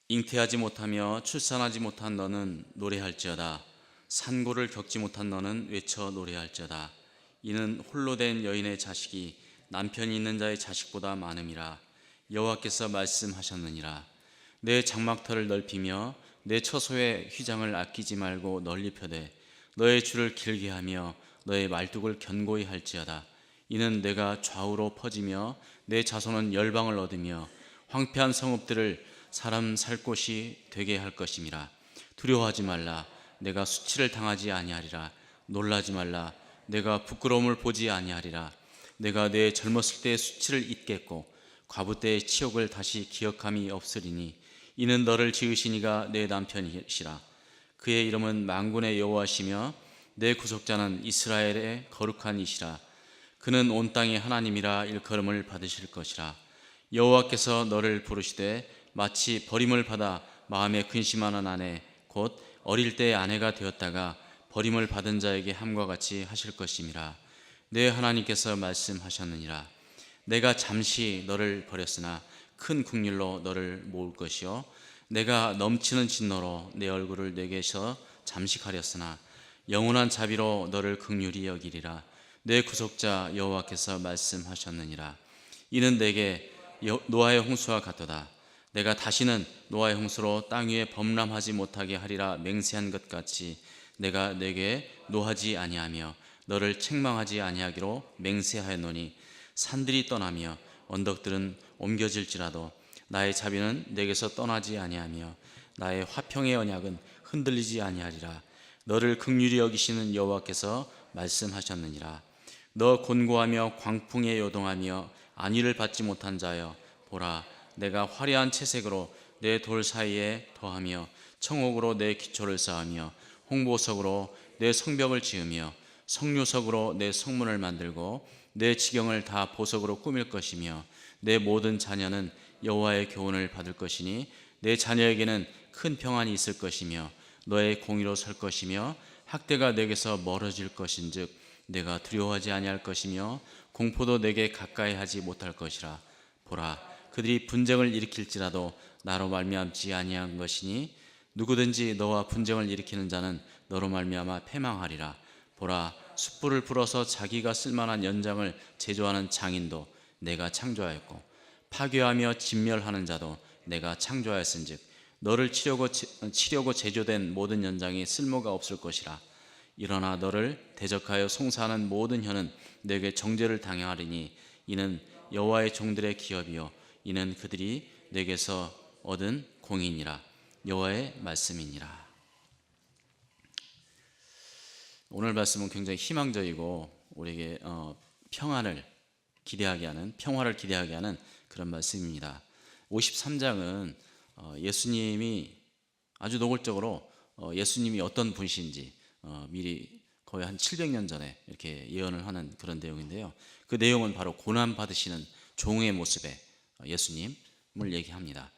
잉태하지 못하며 출산하지 못한 너는 노래할지어다. 산고를 겪지 못한 너는 외쳐 노래할지어다. 이는 홀로 된 여인의 자식이 남편이 있는 자의 자식보다 많음이라. 여호와께서 말씀하셨느니라. 내 장막터를 넓히며 내 처소의 휘장을 아끼지 말고 널리 펴되 너의 줄을 길게 하며 너의 말뚝을 견고히 할지어다. 이는 내가 좌우로 퍼지며 내 자손은 열방을 얻으며 황폐한 성읍들을 사람 살 곳이 되게 할 것임이라. 두려워하지 말라. 내가 수치를 당하지 아니하리라. 놀라지 말라. 내가 부끄러움을 보지 아니하리라. 내가 내 젊었을 때의 수치를 잊겠고 과부 때의 치욕을 다시 기억함이 없으리니 이는 너를 지으시니가 내 남편이시라. 그의 이름은 만군의 여호와시며 내 구속자는 이스라엘의 거룩한 이시라. 그는 온 땅의 하나님이라 일컬음을 받으실 것이라. 여호와께서 너를 부르시되 마치 버림을 받아 마음에 근심하는 아내 곧 어릴 때의 아내가 되었다가 버림을 받은 자에게 함과 같이 하실 것임이라. 내 하나님께서 말씀하셨느니라. 내가 잠시 너를 버렸으나 큰 국률로 너를 모을 것이요 내가 넘치는 진노로 내 얼굴을 내게서 잠시 가렸으나 영원한 자비로 너를 긍휼히 여기리라. 내 구속자 여호와께서 말씀하셨느니라. 이는 내게 노아의 홍수와 같도다. 내가 다시는 노아의 홍수로 땅 위에 범람하지 못하게 하리라 맹세한 것 같이 내가 내게 노하지 아니하며 너를 책망하지 아니하기로 맹세하였노니 산들이 떠나며 언덕들은 옮겨질지라도 나의 자비는 내게서 떠나지 아니하며 나의 화평의 언약은 흔들리지 아니하리라. 너를 긍휼히 여기시는 여호와께서 말씀하셨느니라. 너 곤고하며 광풍에 요동하며 안위를 받지 못한 자여, 보라, 내가 화려한 채색으로 내 돌 사이에 더하며 청옥으로 내 기초를 쌓으며 홍보석으로 내 성벽을 지으며 성류석으로 내 성문을 만들고 내 지경을 다 보석으로 꾸밀 것이며 내 모든 자녀는 여호와의 교훈을 받을 것이니 내 자녀에게는 큰 평안이 있을 것이며 너의 공의로 설 것이며 학대가 내게서 멀어질 것인즉 내가 두려워하지 아니할 것이며 공포도 내게 가까이 하지 못할 것이라. 보라, 그들이 분쟁을 일으킬지라도 나로 말미암지 아니한 것이니 누구든지 너와 분쟁을 일으키는 자는 너로 말미암아 패망하리라. 보라, 숯불을 불어서 자기가 쓸만한 연장을 제조하는 장인도 내가 창조하였고 파괴하며 진멸하는 자도 내가 창조하였은즉 너를 치려고 제조된 모든 연장이 쓸모가 없을 것이라. 일어나 너를 대적하여 송사하는 모든 혀는 내게 정죄를 당하리니 이는 여호와의 종들의 기업이요 이는 그들이 내게서 얻은 공이니라. 여호와의 말씀이니라. 오늘 말씀은 굉장히 희망적이고 우리에게 평화를 기대하게 하는 그런 말씀입니다. 53장은 예수님이 아주 노골적으로 예수님이 어떤 분이신지 미리 거의 한 700년 전에 이렇게 예언을 하는 그런 내용인데요. 그 내용은 바로 고난 받으시는 종의 모습의 예수님을 얘기합니다.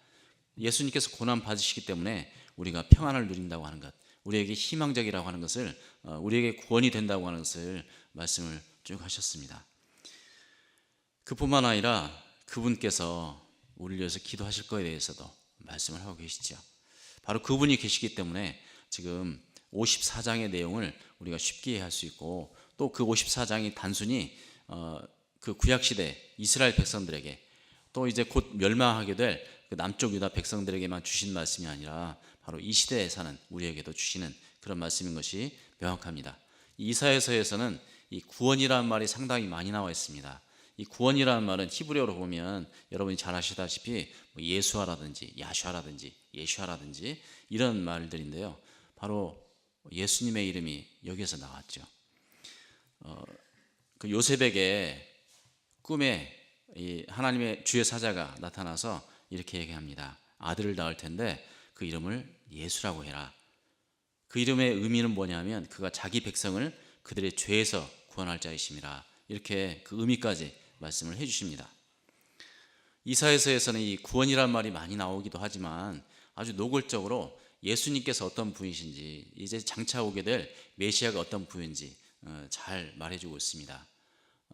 예수님께서 고난 받으시기 때문에 우리가 평안을 누린다고 하는 것, 우리에게 희망적이라고 하는 것을, 우리에게 구원이 된다고 하는 것을 말씀을 쭉 하셨습니다. 그뿐만 아니라 그분께서 우리를 위해서 기도하실 것에 대해서도 말씀을 하고 계시죠. 바로 그분이 계시기 때문에 지금 54장의 내용을 우리가 쉽게 이해할 수 있고, 또 그 54장이 단순히 그 구약시대 이스라엘 백성들에게, 또 이제 곧 멸망하게 될 그 남쪽 유다 백성들에게만 주신 말씀이 아니라 바로 이 시대에 사는 우리에게도 주시는 그런 말씀인 것이 명확합니다. 이사야서에서는 이 구원이라는 말이 상당히 많이 나와 있습니다. 이 구원이라는 말은 히브리어로 보면 여러분이 잘 아시다시피 예수아라든지 야슈아라든지 예슈아라든지 이런 말들인데요, 바로 예수님의 이름이 여기에서 나왔죠. 그 요셉에게 꿈에 이 하나님의 주의 사자가 나타나서 이렇게 얘기합니다. 아들을 낳을 텐데 그 이름을 예수라고 해라. 그 이름의 의미는 뭐냐면 그가 자기 백성을 그들의 죄에서 구원할 자이심이라. 이렇게 그 의미까지 말씀을 해주십니다. 이사야서에서는 이 구원이란 말이 많이 나오기도 하지만 아주 노골적으로 예수님께서 어떤 분이신지, 이제 장차 오게 될 메시아가 어떤 분인지 잘 말해주고 있습니다.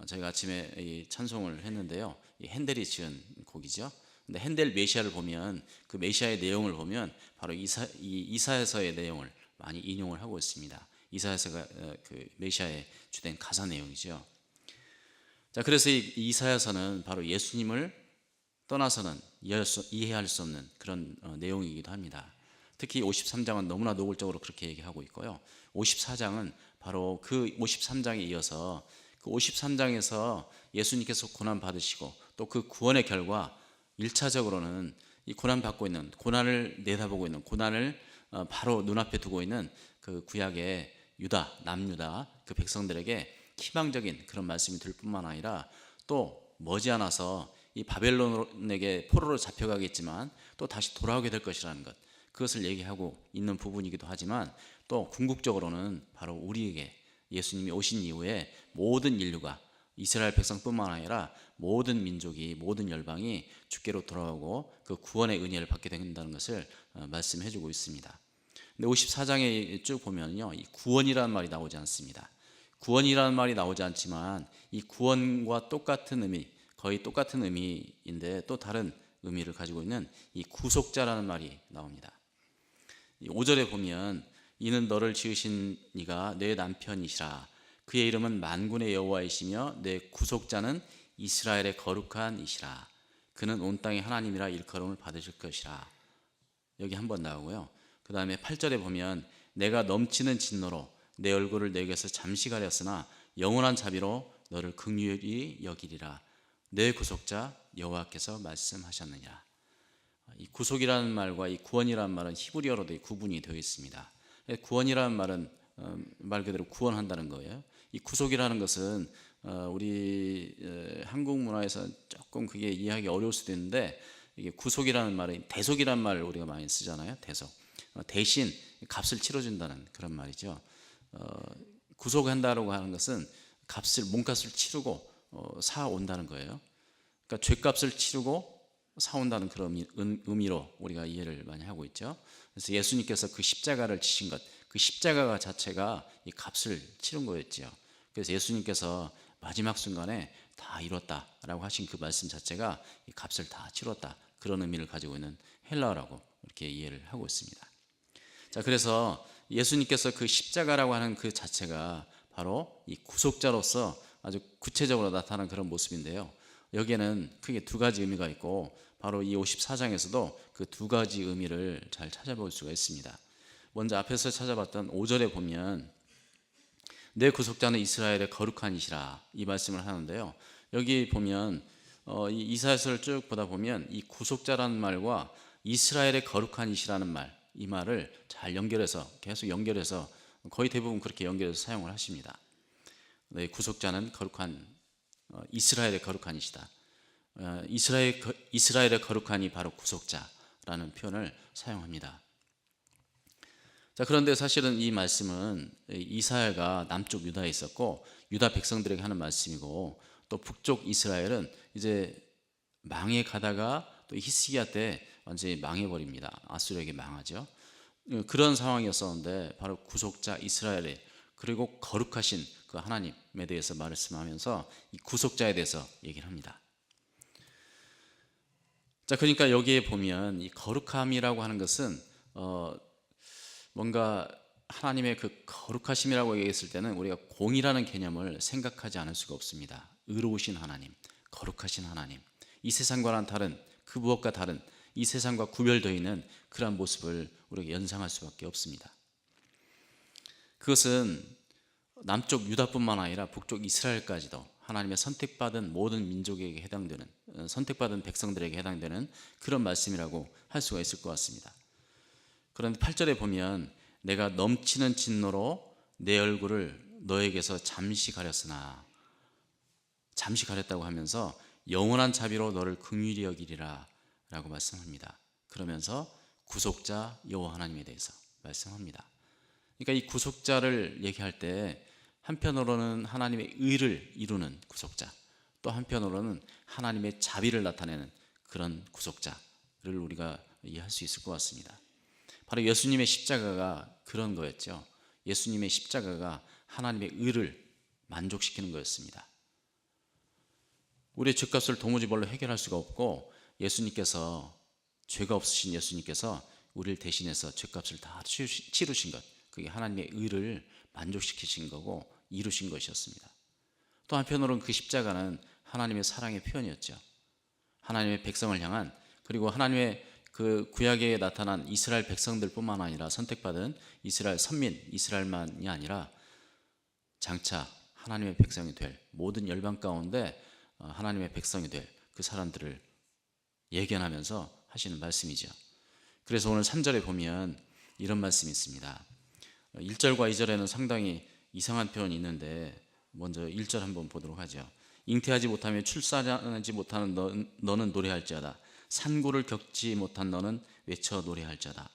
저희가 아침에 이 찬송을 했는데요, 이 핸델이 지은 곡이죠. 근데 핸델 메시아를 보면 그 메시아의 내용을 보면 바로 이사야서의 내용을 많이 인용을 하고 있습니다. 이사야서가 그 메시아의 주된 가사 내용이죠. 자, 그래서 이 이사야서는 바로 예수님을 떠나서는 이해할 수 없는 그런 내용이기도 합니다. 특히 53장은 너무나 노골적으로 그렇게 얘기하고 있고요. 54장은 바로 그 53장에 이어서 그 53장에서 예수님께서 고난 받으시고 또 그 구원의 결과 1차적으로는 이 고난 받고 있는, 고난을 내다보고 있는, 고난을 바로 눈앞에 두고 있는 그 구약의 남유다 그 백성들에게 희망적인 그런 말씀이 들 뿐만 아니라 또 머지않아서 이 바벨론에게 포로로 잡혀가겠지만 또 다시 돌아오게 될 것이라는 것, 그것을 얘기하고 있는 부분이기도 하지만 또 궁극적으로는 바로 우리에게 예수님이 오신 이후에 모든 인류가 이스라엘 백성뿐만 아니라 모든 민족이, 모든 열방이 주께로 돌아오고 그 구원의 은혜를 받게 된다는 것을 말씀해 주고 있습니다. 근데 54장에 쭉 보면요, 이 구원이라는 말이 나오지 않습니다. 구원이라는 말이 나오지 않지만 이 구원과 똑같은 의미, 거의 똑같은 의미인데 또 다른 의미를 가지고 있는 이 구속자라는 말이 나옵니다. 5절에 보면 이는 너를 지으신 이가 내 남편이시라. 그의 이름은 만군의 여호와이시며 내 구속자는 이스라엘의 거룩한 이시라. 그는 온 땅의 하나님이라 일컬음을 받으실 것이라. 여기 한번 나오고요. 그 다음에 8절에 보면 내가 넘치는 진노로 내 얼굴을 내게서 잠시 가렸으나 영원한 자비로 너를 긍휼히 여기리라. 내 구속자 여호와께서 말씀하셨느니라. 이 구속이라는 말과 이 구원이라는 말은 히브리어로도 구분이 되어 있습니다. 구원이라는 말은 말 그대로 구원한다는 거예요. 이 구속이라는 것은 우리 한국 문화에서 조금 그게 이해하기 어려울 수도 있는데, 이게 구속이라는 말은 대속이라는 말을 우리가 많이 쓰잖아요. 대속, 대신 값을 치러준다는 그런 말이죠. 구속한다라고 하는 것은 몸값을 치르고 사온다는 거예요. 그러니까 죄값을 치르고 사온다는 그런 의미로 우리가 이해를 많이 하고 있죠. 그래서 예수님께서 그 십자가를 지신 것, 그 십자가 자체가 이 값을 치른 거였죠. 그래서 예수님께서 마지막 순간에 다 이뤘다라고 하신 그 말씀 자체가 이 값을 다 치렀다, 그런 의미를 가지고 있는 헬라어라고 이렇게 이해를 하고 있습니다. 자, 그래서 예수님께서 그 십자가라고 하는 그 자체가 바로 이 구속자로서 아주 구체적으로 나타나는 그런 모습인데요. 여기에는 크게 두 가지 의미가 있고 바로 이 54장에서도 그 두 가지 의미를 잘 찾아볼 수가 있습니다. 먼저 앞에서 찾아봤던 5절에 보면 내 구속자는 이스라엘의 거룩한 이시라, 이 말씀을 하는데요. 여기 보면 이 이사야서를 쭉 보다 보면 이 구속자라는 말과 이스라엘의 거룩한 이시라는 말, 이 말을 잘 연결해서, 계속 연결해서 거의 대부분 그렇게 연결해서 사용을 하십니다. 네, 구속자는 거룩한 이스라엘의 거룩한 이시다. 이스라엘의 거룩한이 바로 구속자라는 표현을 사용합니다. 자, 그런데 사실은 이 말씀은 이사야가 남쪽 유다에 있었고 유다 백성들에게 하는 말씀이고, 또 북쪽 이스라엘은 이제 망해 가다가 또 히스기야 때 완전히 망해버립니다. 아수르에게 망하죠. 그런 상황이었었는데 바로 구속자 이스라엘의, 그리고 거룩하신 그 하나님에 대해서 말씀하면서 이 구속자에 대해서 얘기를 합니다. 자, 그러니까 여기에 보면 이 거룩함이라고 하는 것은 뭔가 하나님의 그 거룩하심이라고 얘기했을 때는 우리가 공이라는 개념을 생각하지 않을 수가 없습니다. 의로우신 하나님, 거룩하신 하나님, 이 세상과는 다른, 그 무엇과 다른, 이 세상과 구별되어 있는 그러한 모습을 우리가 연상할 수밖에 없습니다. 그것은 남쪽 유다뿐만 아니라 북쪽 이스라엘까지도 하나님의 선택받은 모든 민족에게 해당되는, 선택받은 백성들에게 해당되는 그런 말씀이라고 할 수가 있을 것 같습니다. 그런데 8절에 보면 내가 넘치는 진노로 내 얼굴을 너에게서 잠시 가렸으나, 잠시 가렸다고 하면서 영원한 자비로 너를 긍휼히 여기리라 라고 말씀합니다. 그러면서 구속자 여호와 하나님에 대해서 말씀합니다. 그러니까 이 구속자를 얘기할 때 한편으로는 하나님의 의를 이루는 구속자, 또 한편으로는 하나님의 자비를 나타내는 그런 구속자를 우리가 이해할 수 있을 것 같습니다. 바로 예수님의 십자가가 그런 거였죠. 예수님의 십자가가 하나님의 의를 만족시키는 거였습니다. 우리의 죄값을 도무지 뭘로 해결할 수가 없고 예수님께서, 죄가 없으신 예수님께서 우리를 대신해서 죄값을 다 치르신 것, 그게 하나님의 의를 만족시키신 거고 이루신 것이었습니다. 또 한편으로는 그 십자가는 하나님의 사랑의 표현이었죠. 하나님의 백성을 향한, 그리고 하나님의 그 구약에 나타난 이스라엘 백성들뿐만 아니라 선택받은 이스라엘 선민, 이스라엘만이 아니라 장차 하나님의 백성이 될 모든 열방 가운데 하나님의 백성이 될 그 사람들을 예견하면서 하시는 말씀이죠. 그래서 오늘 3절에 보면 이런 말씀이 있습니다. 1절과 2절에는 상당히 이상한 표현이 있는데 먼저 1절 한번 보도록 하죠. 잉태하지 못하며 출산하지 못하는 너는 노래할지어다. 산고를 겪지 못한 너는 외쳐 노래할지어다.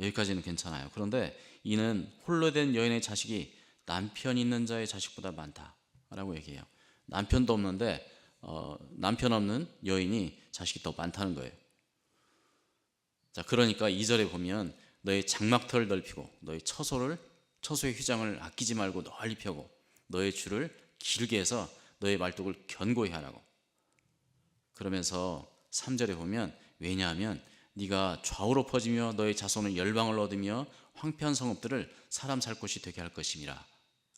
여기까지는 괜찮아요. 그런데 이는 홀로 된 여인의 자식이 남편 있는 자의 자식보다 많다라고 얘기해요. 남편도 없는데 남편 없는 여인이 자식이 더 많다는 거예요. 자, 그러니까 2절에 보면 너의 장막터를 넓히고 너의 처소의 휘장을 아끼지 말고 널리 펴고 너의 줄을 길게 해서 너의 말뚝을 견고히 하라고. 그러면서 3절에 보면 왜냐하면 네가 좌우로 퍼지며 너의 자손은 열방을 얻으며 황폐한 성읍들을 사람 살 곳이 되게 할 것임이라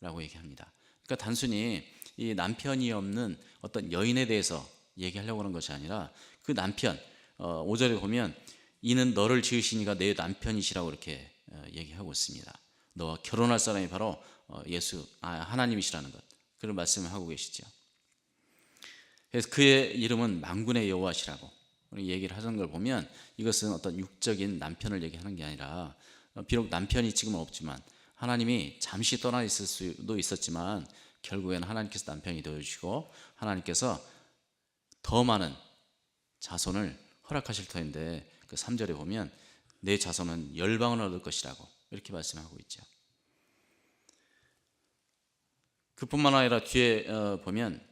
라고 얘기합니다. 그러니까 단순히 이 남편이 없는 어떤 여인에 대해서 얘기하려고 하는 것이 아니라 그 남편, 5절에 보면 이는 너를 지으시니가 내 남편이시라고 이렇게 얘기하고 있습니다. 너와 결혼할 사람이 바로 하나님이시라는 것, 그런 말씀을 하고 계시죠. 그래서 그의 이름은 만군의 여호와시라고 얘기를 하는 걸 보면 이것은 어떤 육적인 남편을 얘기하는 게 아니라, 비록 남편이 지금은 없지만 하나님이 잠시 떠나 있을 수도 있었지만 결국에는 하나님께서 남편이 되어주시고 하나님께서 더 많은 자손을 허락하실 터인데, 그 3절에 보면 내 자손은 열방을 얻을 것이라고 이렇게 말씀하고 있죠. 그뿐만 아니라 뒤에 보면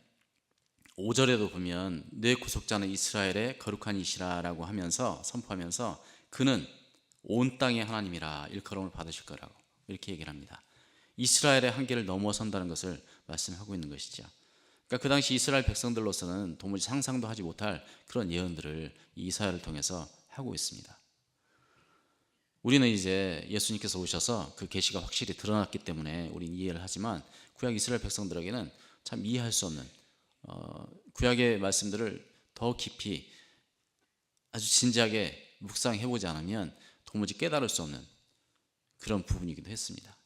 5절에도 보면 내 구속자는 이스라엘의 거룩한 이시라라고 하면서 선포하면서 그는 온 땅의 하나님이라 일컬음을 받으실 거라고 이렇게 얘기를 합니다. 이스라엘의 한계를 넘어선다는 것을 말씀하고 있는 것이죠. 그러니까 그 당시 이스라엘 백성들로서는 도무지 상상도 하지 못할 그런 예언들을 이사야를 통해서 하고 있습니다. 우리는 이제 예수님께서 오셔서 그 계시가 확실히 드러났기 때문에 우리는 이해를 하지만 구약 이스라엘 백성들에게는 참 이해할 수 없는 구약의 말씀들을 더 깊이 아주 진지하게 묵상해보지 않으면 도무지 깨달을 수 없는 그런 부분이기도 했습니다.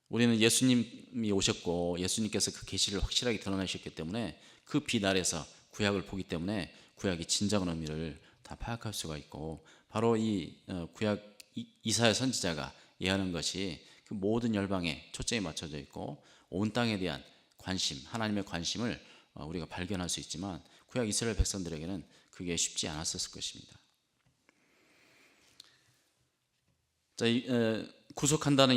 우리는 예수님이 오셨고 예수님께서 그 계시를 확실하게 드러내셨기 때문에 그 빛 아래서 구약을 보기 때문에 구약의 진정한 의미를 다 파악할 수가 있고, 바로 이 구약 이사야 선지자가 예언하는 것이 그 모든 열방에 초점이 맞춰져 있고 온 땅에 대한 관심, 하나님의 관심을 우리가 발견할 수 있지만 구약 이스라엘 백성들에게는 그게 쉽지 않았을 것입니다. 자, 구속한다는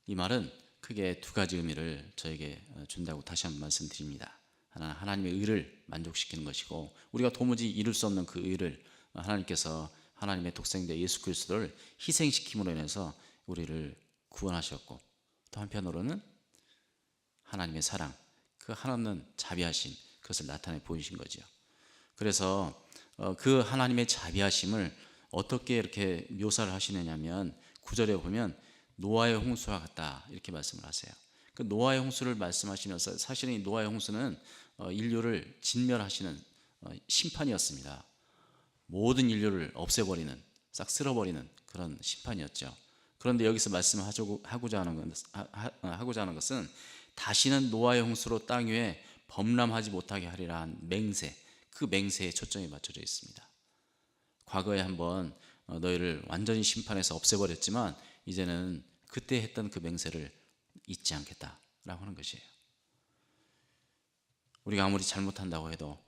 이 말은 크게 두 가지 의미를 저에게 준다고 다시 한번 말씀드립니다. 하나는 하나님의 의를 만족시키는 것이고, 우리가 도무지 이룰 수 없는 그 의를 하나님께서 하나님의 독생자 예수 그리스도를 희생시킴으로 인해서 우리를 구원하셨고, 또 한편으로는 하나님의 사랑, 그 한없는 자비하심, 그것을 나타내 보이신 거죠. 그래서 그 하나님의 자비하심을 어떻게 이렇게 묘사를 하시느냐면 9절에 보면 노아의 홍수와 같다 이렇게 말씀을 하세요. 그 노아의 홍수를 말씀하시면서 사실은 이 노아의 홍수는 인류를 진멸하시는 심판이었습니다. 모든 인류를 없애버리는, 싹 쓸어버리는 그런 심판이었죠. 그런데 여기서 말씀하고자 하는 것은 다시는 노아의 홍수로 땅 위에 범람하지 못하게 하리라 한 맹세, 그 맹세에 초점이 맞춰져 있습니다. 과거에 한번 너희를 완전히 심판해서 없애버렸지만 이제는 그때 했던 그 맹세를 잊지 않겠다라고 하는 것이에요. 우리가 아무리 잘못한다고 해도,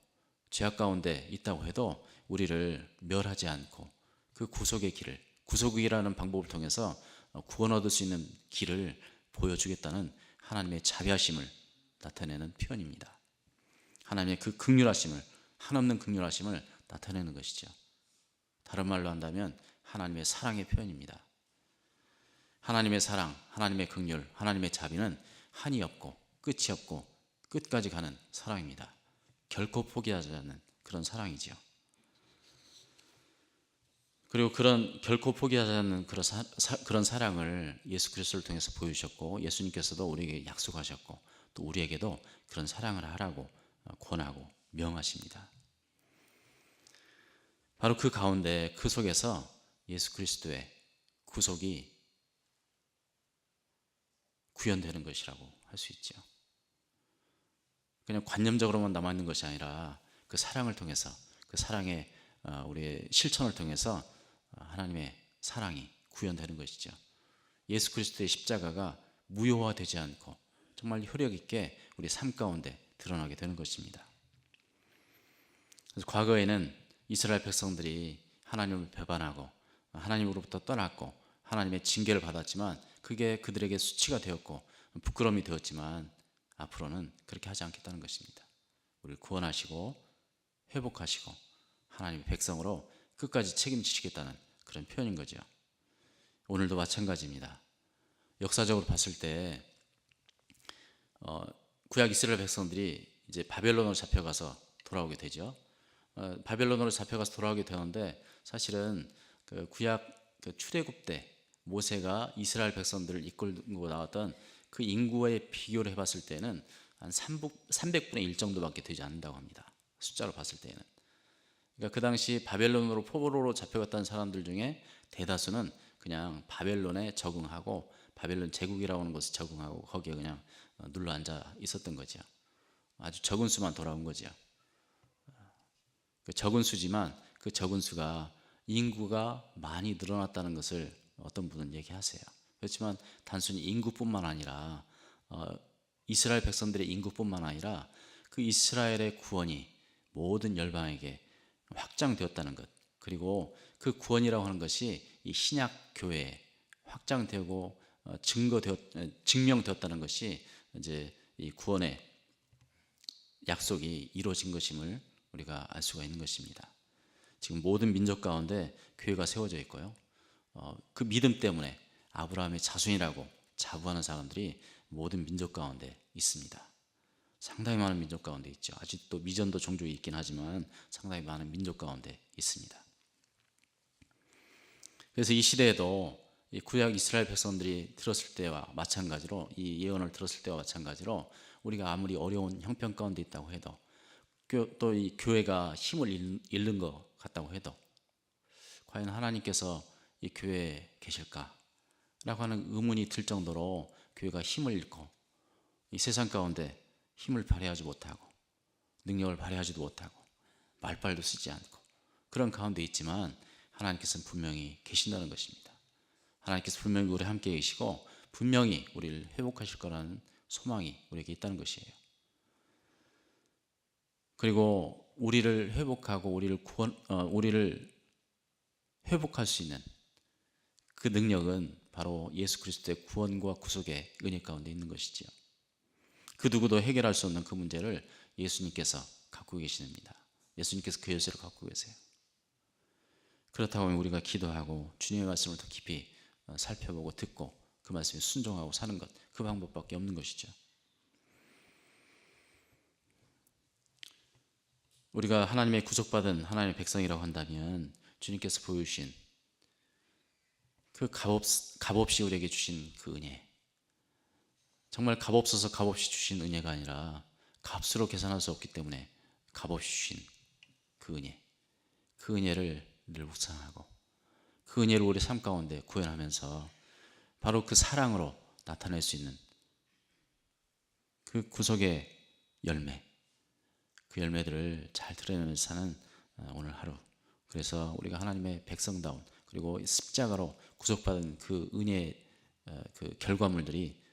죄악 가운데 있다고 해도 우리를 멸하지 않고 그 구속의 길을, 구속이라는 방법을 통해서 구원 얻을 수 있는 길을 보여주겠다는 하나님의 자비하심을 나타내는 표현입니다. 하나님의 그 긍휼하심을, 한없는 긍휼하심을 나타내는 것이죠. 다른 말로 한다면 하나님의 사랑의 표현입니다. 하나님의 사랑, 하나님의 긍휼, 하나님의 자비는 한이 없고 끝이 없고 끝까지 가는 사랑입니다. 결코 포기하지 않는 그런 사랑이지요. 그리고 그런 결코 포기하지 않는 그런 사랑을 예수 그리스도를 통해서 보여주셨고, 예수님께서도 우리에게 약속하셨고, 또 우리에게도 그런 사랑을 하라고 권하고 명하십니다. 바로 그 가운데, 그 속에서 예수 그리스도의 구속이 구현되는 것이라고 할 수 있죠. 그냥 관념적으로만 남아있는 것이 아니라 그 사랑을 통해서, 그 사랑의 우리의 실천을 통해서 하나님의 사랑이 구현되는 것이죠. 예수 그리스도의 십자가가 무효화되지 않고 정말 효력 있게 우리 삶 가운데 드러나게 되는 것입니다. 그래서 과거에는 이스라엘 백성들이 하나님을 배반하고 하나님으로부터 떠났고 하나님의 징계를 받았지만, 그게 그들에게 수치가 되었고 부끄러움이 되었지만, 앞으로는 그렇게 하지 않겠다는 것입니다. 우리를 구원하시고 회복하시고 하나님의 백성으로 끝까지 책임지시겠다는 그런 표현인 거죠. 오늘도 마찬가지입니다. 역사적으로 봤을 때 구약 이스라엘 백성들이 이제 바벨론으로 잡혀가서 돌아오게 되죠. 바벨론으로 잡혀가서 돌아오게 되는데, 사실은 그 구약 그 출애굽 때 모세가 이스라엘 백성들을 이끌고 나왔던 그 인구와의 비교를 해봤을 때는 한 300분의 1 정도밖에 되지 않는다고 합니다. 숫자로 봤을 때는. 그러니까 그 당시 바벨론으로 포로로 잡혀갔던 사람들 중에 대다수는 그냥 바벨론에 적응하고 바벨론 제국이라고 하는 것에 적응하고 거기에 그냥 눌러 앉아 있었던 거죠. 아주 적은 수만 돌아온 거죠. 그 적은 수지만 그 적은 수가 인구가 많이 늘어났다는 것을 어떤 분은 얘기하세요. 그렇지만 단순히 인구뿐만 아니라 이스라엘 백성들의 인구뿐만 아니라 그 이스라엘의 구원이 모든 열방에게 확장되었다는 것, 그리고 그 구원이라고 하는 것이 이 신약 교회에 확장되고 증명되었다는 것이 이제 이 구원의 약속이 이루어진 것임을 우리가 알 수가 있는 것입니다. 지금 모든 민족 가운데 교회가 세워져 있고요. 그 믿음 때문에 아브라함의 자손이라고 자부하는 사람들이 모든 민족 가운데 있습니다. 상당히 많은 민족 가운데 있죠. 아직도 미전도 종족이 있긴 하지만 상당히 많은 민족 가운데 있습니다. 그래서 이 시대에도 이 구약 이스라엘 백성들이 들었을 때와 마찬가지로, 이 예언을 들었을 때와 마찬가지로 우리가 아무리 어려운 형편 가운데 있다고 해도, 또 이 교회가 힘을 잃는 것 같다고 해도, 과연 하나님께서 이 교회에 계실까? 라고 하는 의문이 들 정도로 교회가 힘을 잃고 이 세상 가운데 힘을 발휘하지 못하고 능력을 발휘하지도 못하고 말빨도 쓰지 않고 그런 가운데 있지만, 하나님께서는 분명히 계신다는 것입니다. 하나님께서 분명히 우리 함께 계시고 분명히 우리를 회복하실 거라는 소망이 우리에게 있다는 것이에요. 그리고 우리를 회복하고 우리를 회복할 수 있는 그 능력은 바로 예수 그리스도의 구원과 구속의 은혜 가운데 있는 것이지요. 그 누구도 해결할 수 없는 그 문제를 예수님께서 갖고 계십니다. 예수님께서 그 열쇠를 갖고 계세요. 그렇다고 하면 우리가 기도하고 주님의 말씀을 더 깊이 살펴보고 듣고 그 말씀에 순종하고 사는 것, 그 방법밖에 없는 것이죠. 우리가 하나님의 구속받은 하나님의 백성이라고 한다면, 주님께서 보여주신 그 값없이 우리에게 주신 그 은혜, 정말 값없어서 값없이 주신 은혜가 아니라 값으로 계산할 수 없기 때문에 값없이 주신 그 은혜, 그 은혜를 늘 묵상하고 그 은혜를 우리 삶 가운데 구현하면서 바로 그 사랑으로 나타낼 수 있는 그 구속의 열매, 그 열매들을 잘 드러내면서 사는 오늘 하루, 그래서 우리가 하나님의 백성다운, 그리고 십자가로 구속받은 그 은혜의 그 결과물들이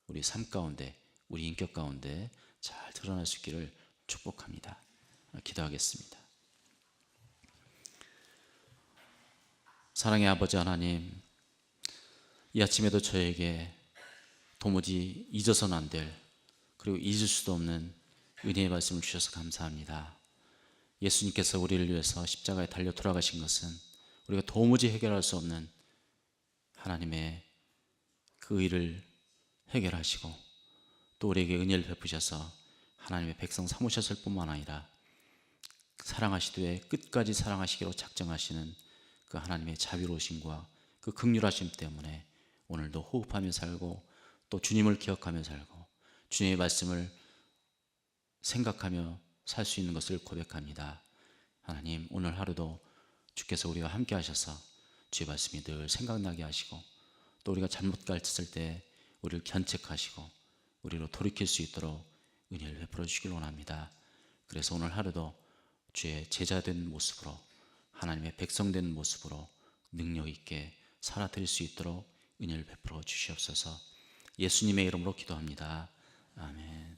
우리 삶 가운데, 우리 인격 가운데 잘 드러날 수 있기를 축복합니다. 기도하겠습니다. 사랑의 아버지 하나님, 이 아침에도 저에게 도무지 잊어서는 안 될, 그리고 잊을 수도 없는 은혜의 말씀을 주셔서 감사합니다. 예수님께서 우리를 위해서 십자가에 달려 돌아가신 것은 우리가 도무지 해결할 수 없는 하나님의 그 의를 해결하시고 또 우리에게 은혜를 베푸셔서 하나님의 백성 삼으셨을 뿐만 아니라 사랑하시되 끝까지 사랑하시기로 작정하시는 그 하나님의 자비로우심과 그 긍휼하심 때문에 오늘도 호흡하며 살고 또 주님을 기억하며 살고 주님의 말씀을 생각하며 살 수 있는 것을 고백합니다. 하나님, 오늘 하루도 주께서 우리와 함께 하셔서 주의 말씀이 늘 생각나게 하시고 또 우리가 잘못 갔을 때 우리를 견책하시고 우리로 돌이킬 수 있도록 은혜를 베풀어 주시길 원합니다. 그래서 오늘 하루도 주의 제자된 모습으로 하나님의 백성된 모습으로 능력 있게 살아드릴 수 있도록 은혜를 베풀어 주시옵소서. 예수님의 이름으로 기도합니다. 아멘.